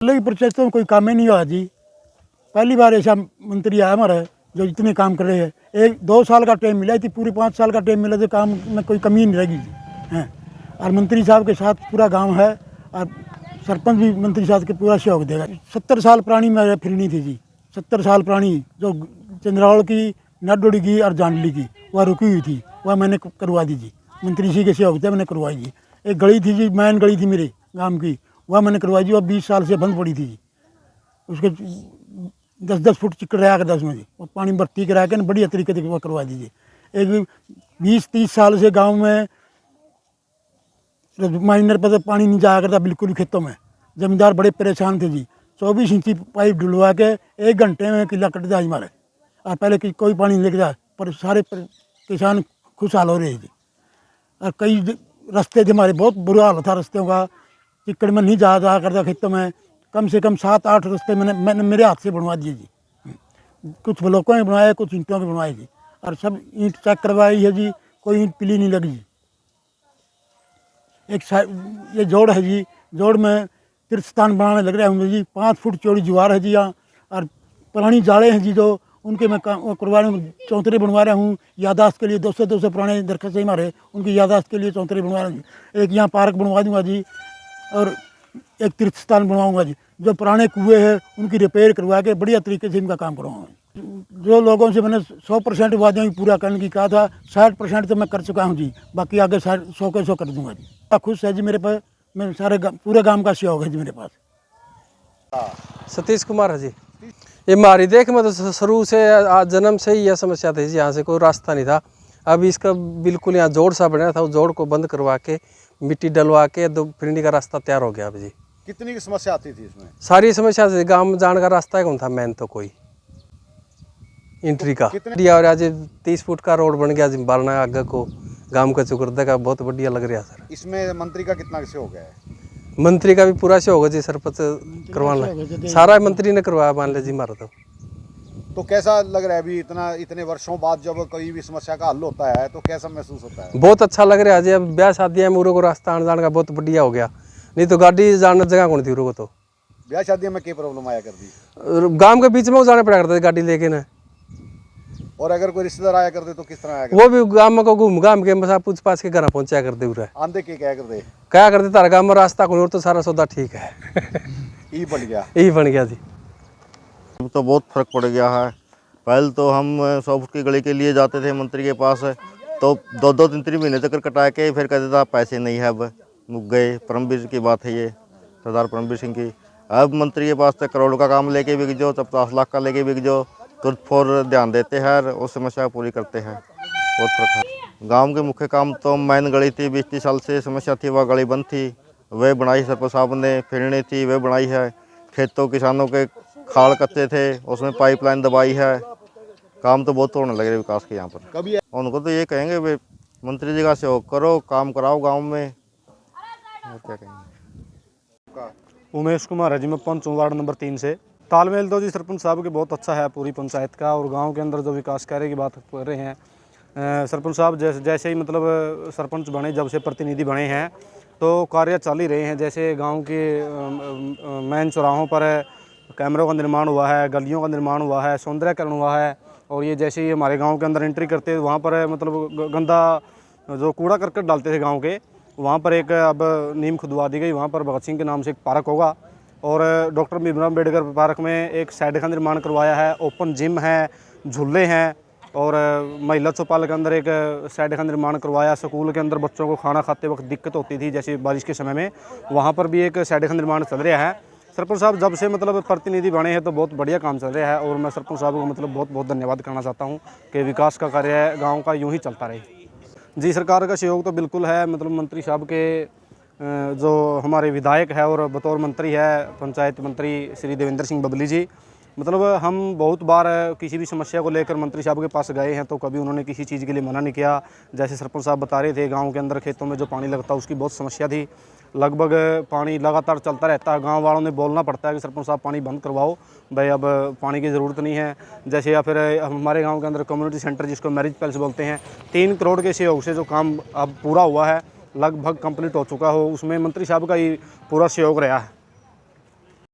की प्रोसेस तो कोई काम ही नहीं हुआ जी। पहली बार ऐसा मंत्री आया हमारा जो इतने काम कर रहे हैं। 1-2 साल का टाइम मिला थी, पूरी 5 साल का टाइम मिला तो काम में कोई कमी नहीं रहेगी जी हैं। और मंत्री साहब के साथ पूरा गांव है और सरपंच भी मंत्री साहब के पूरा सहयोग देगा। 70 साल पुरानी मेरे फिरनी थी जी। 70 साल पुरानी जो चंद्रावल की, नाडोड़ी की और जांडली की वह रुकी हुई थी, वह मैंने करवा दी जी। मंत्री जी के सहयोग से मैंने करवाई जी। एक गली थी जी, मैन गली थी मेरे गांव की, वह मैंने करवाई जी। वह 20 साल से बंद पड़ी थी जी। उसके 10-10 फुट चिकड़ रहा कर 10 में जी, और पानी भर्ती करा के बढ़िया तरीके से वह करवा दीजिए। एक 20-30 साल से गांव में माइनर पर तो पानी नहीं जाया करता बिल्कुल खेतों में। जमींदार बड़े परेशान थे जी। 24 इंची पाइप डुलवा के 1 घंटे में किला कट जाए हमारे। और पहले कोई पानी नहीं लेके जाए, पर सारे किसान खुशहाल हो रहे जी। और कई रास्ते थे हमारे, बहुत बुरा हाल था रास्ते का। चिकड़ में नहीं जाया करता खेतों में। कम से कम 7-8 रास्ते मैंने मेरे हाथ से बनवा दिए जी। कुछ ब्लॉकों में बनवाए, कुछ ईंटों के बनवाए जी। और सब ईंट चेक करवाई है जी, कोई ईंट पीली नहीं लगी जी। एक ये जोड़ है जी, जोड़ में तीर्थ स्थान बनाने लग रहे हैं जी। 5 फुट चौड़ी दीवार है जी यहाँ। और पुरानी जाड़े हैं जी जो उनके मैं करवा रहा हूँ, चौंतरे बनवा रहा हूँ यादाश्त के लिए। 200 पुराने दरख्त से हमारे, उनकी यादाश्त के लिए चौंतरे बनवा रहा हूँ जी। एक यहाँ पार्क बनवा दूंगा जी, और एक तीर्थ स्थान बनवाऊंगा जी। जो पुराने कुएँ हैं उनकी रिपेयर करवा के बढ़िया तरीके से इनका काम करवाऊंगा। जो लोगों से मैंने 100% वादियों पूरा करने की कहा था, 60% तो मैं कर चुका हूँ जी। बाकी आगे 100 के 100 कर दूंगा जी। खुश है जी मेरे पास, मैं सारे पूरे गांव का सहयोग है जी मेरे पास। सतीश कुमार है जी। ये हमारी देख में तो शुरू से जन्म से ही यह समस्या थी जी, यहाँ से कोई रास्ता नहीं था। अब इसका बिल्कुल यहाँ जोड़ सा बना था, उस जोड़ को बंद करवा के मिट्टी डलवा के दो फिरनी का रास्ता तैयार हो गया अब जी। कितनी की समस्या आती थी इसमें? सारी समस्या थी, गाँव में जाने का रास्ता कौन था मेन तो कोई एंट्री का दिया। और आज 30 फुट का रोड बन गया जी, बालना आगे को गांव का चुकरदा का, बहुत बढ़िया लग रहा सर। इसमें मंत्री का कितना सहयोग है? मंत्री का भी पूरा सहयोग है जी। सरपंच करवाना सारा मंत्री ने करवाया मान ले जी हमारा। तो कैसा लग रहा है अभी इतने वर्षों बाद जब कोई भी समस्या का हल होता है तो कैसा महसूस होता है? बहुत अच्छा लग रहा है जी। अब ब्याह शादी है मुरो को रास्ता आने जाने का बहुत बढ़िया हो गया, नहीं तो गाड़ी जाने जगह कौन थी को। तो ब्याह शादी में क्या प्रॉब्लम आया कर दी? गांव के बीच में जाना पड़ा करता गाड़ी लेके ना। और अगर कोई रिश्तेदार आया करते तो किस तरह आया करते? वो भी गांव में को घूम घाम के बस पूछ पाछ के घर पहुंचा करते पूरा। आंधे के क्या करते? क्या करते तारा गांव में रास्ता को तो सारा सौदा ठीक है। यही बन गया, यही बन गया जी। तो बहुत फर्क पड़ गया है। पहले तो हम 100 फुट की गली के लिए जाते थे मंत्री के पास, तो 2-2 3 महीने तक कटा के फिर कहते था पैसे नहीं है। अब मुक गए। परमवीर की बात है ये, सरदार परमवीर सिंह की। अब मंत्री के पास तक करोड़ का काम लेके बिक जाओ, 50 लाख का लेके बिक जाओ, तुरंत फौर ध्यान देते हैं और उस समस्या पूरी करते हैं। बहुत फर्क है। गाँव के मुख्य काम तो मैन गली थी, 20-30 साल से समस्या थी, वह गली बंद थी, वह बनाई सरपंच साहब ने। फिरनी थी वह बनाई है। खेतों किसानों के खाल कच्चे थे, उसमें पाइपलाइन दबाई है। काम तो बहुत होने लगे विकास के यहाँ पर। कभी उनको तो ये कहेंगे वे मंत्री जी का सहयोग करो, काम कराओ गांव में, और क्या कहेंगे। उमेश कुमार है जी, मैं पंच हूँ वार्ड नंबर 3 से। तालमेल तो जी सरपंच साहब के बहुत अच्छा है पूरी पंचायत का, और गांव के अंदर जो विकास कार्य की बात कर रहे हैं सरपंच साहब जैसे ही मतलब सरपंच बने, जब से प्रतिनिधि बने हैं तो कार्य चल ही रहे हैं। जैसे गांव के मेन चौराहों पर कैमरों का निर्माण हुआ है, गलियों का निर्माण हुआ है, सौंदर्यकरण हुआ है। और ये जैसे ही हमारे गांव के अंदर एंट्री करते हैं वहाँ पर मतलब गंदा जो कूड़ा करकट डालते थे गांव के, वहाँ पर एक अब नीम खुदवा दी गई। वहाँ पर भगत सिंह के नाम से एक पार्क होगा, और डॉक्टर भीमराव अम्बेडकर पार्क में एक शेड का निर्माण करवाया है। ओपन जिम है, झूले हैं, और महिला चौपाल के अंदर एक शेड का निर्माण करवाया। स्कूल के अंदर बच्चों को खाना खाते वक्त दिक्कत होती थी जैसे बारिश के समय में, वहाँ पर भी एक शेड का निर्माण चल रहा है। सरपंच साहब जब से मतलब प्रतिनिधि बने हैं तो बहुत बढ़िया काम चल रहा है, और मैं सरपंच साहब को मतलब बहुत बहुत धन्यवाद करना चाहता हूँ कि विकास का कार्य गाँव का यूँ ही चलता रहे। जी सरकार का सहयोग तो बिल्कुल है। मतलब मंत्री साहब के जो हमारे विधायक है और बतौर मंत्री है पंचायत मंत्री श्री देवेंद्र सिंह बबली जी, मतलब हम बहुत बार किसी भी समस्या को लेकर मंत्री साहब के पास गए हैं तो कभी उन्होंने किसी चीज़ के लिए मना नहीं किया। जैसे सरपंच साहब बता रहे थे, गांव के अंदर खेतों में जो पानी लगता है उसकी बहुत समस्या थी। लगभग पानी लगातार चलता रहता है, गांव वालों ने बोलना पड़ता है कि सरपंच साहब पानी बंद करवाओ भाई, अब पानी की ज़रूरत नहीं है। जैसे या फिर हमारे गाँव के अंदर कम्युनिटी सेंटर जिसको मैरिज पैलेस बोलते हैं, 3 करोड़ के सहयोग से जो काम अब पूरा हुआ है, लगभग कंप्लीट हो चुका हो, उसमें मंत्री साहब का ही पूरा सहयोग रहा है।